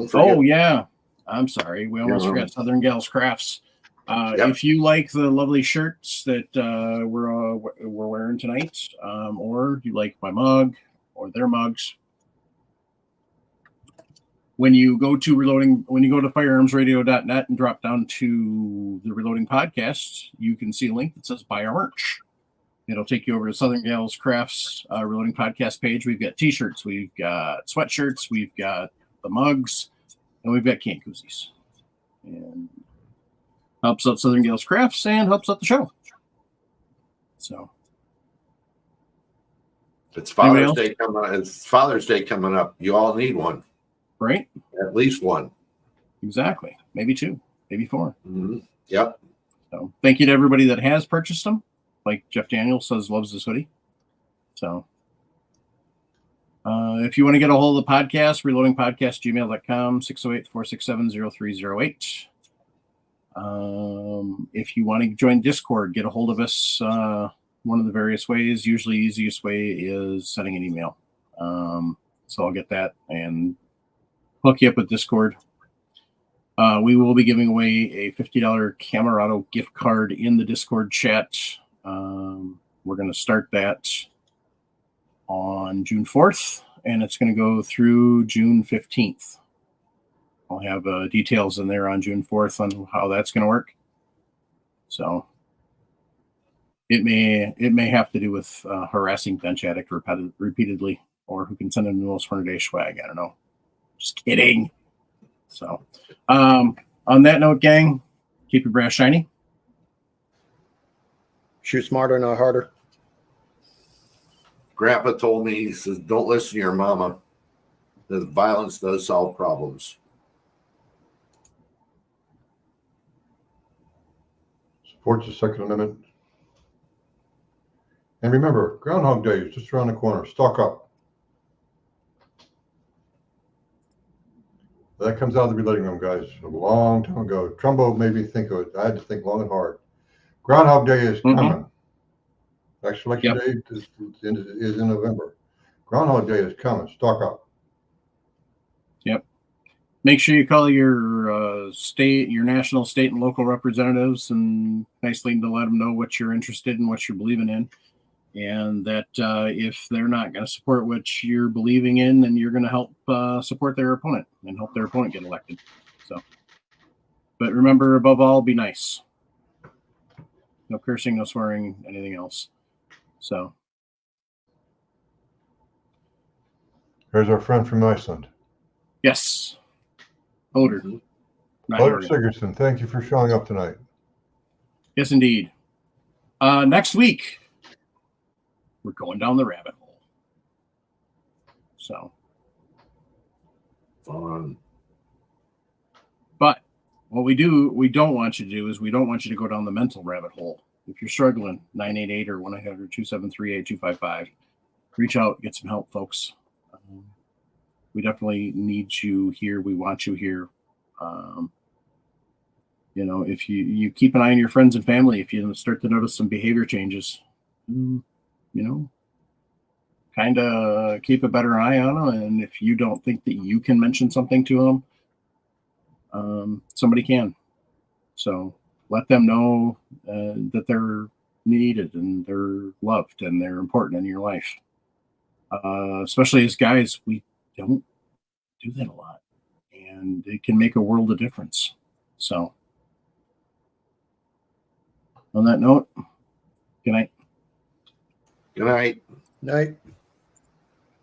forget. Oh, yeah. I'm sorry. We almost forgot Southern Gals Crafts. If you like the lovely shirts that we're wearing tonight, or you like my mug or their mugs, when you go to firearmsradio.net and drop down to the Reloading Podcast, you can see a link that says buy our merch. It'll take you over to Southern Gals Crafts Reloading Podcast page. We've got t-shirts, we've got sweatshirts, we've got the mugs, and we've got can koozies. And helps out Southern Gals Crafts and helps out the show. So it's Father's Day coming up. You all need one. Right? At least one. Exactly. Maybe 2, maybe 4. Mm-hmm. Yep. So thank you to everybody that has purchased them. Like Jeff Daniels says, loves this hoodie. So if you want to get a hold of the podcast, reloadingpodcast@gmail.com, 608-467-0308. If you want to join Discord, get a hold of us. One of the various ways, usually the easiest way is sending an email. So I'll get that and hook you up with Discord. We will be giving away a $50 Camerado gift card in the Discord chat. We're going to start that on June 4th, and it's going to go through June 15th. I'll have details in there on June 4th on how that's going to work. So it may have to do with harassing Bench Addict repeatedly, or who can send him the most $100 swag. I don't know. Just kidding. So on that note, gang, keep your brass shiny. Shoot smarter, not harder. Grandpa told me, he says, don't listen to your mama. That violence does solve problems. Support the Second Amendment. And remember, Groundhog Day is just around the corner. Stock up. That comes out of the relating room, guys, a long time ago. Trumbo made me think of it. I had to think long and hard. Groundhog Day is coming. Actually, Election Day is in November. Groundhog Day is coming. Stock up. Yep. Make sure you call your state, your national, state, and local representatives, and nicely to let them know what you're interested in, what you're believing in, and that if they're not going to support what you're believing in, then you're going to help support their opponent and help their opponent get elected. So, but remember, above all, be nice. No cursing, no swearing, anything else. So, Here's our friend from Iceland. yes. Oder. Oder Sigurdsson, thank you for showing up tonight. Yes, indeed. Next week, we're going down the rabbit hole. So, Fun. but what we don't want you to do is we don't want you to go down the mental rabbit hole. If you're struggling, 988 or 1-800-273-8255, reach out, get some help, folks. We definitely need you here. We want you here. If you keep an eye on your friends and family, if you start to notice some behavior changes, kind of keep a better eye on them. And if you don't think that you can mention something to them, somebody can. So let them know that they're needed and they're loved and they're important in your life. Especially as guys, we don't do that a lot, and it can make a world of difference. So on that note, good night. Good night. Night.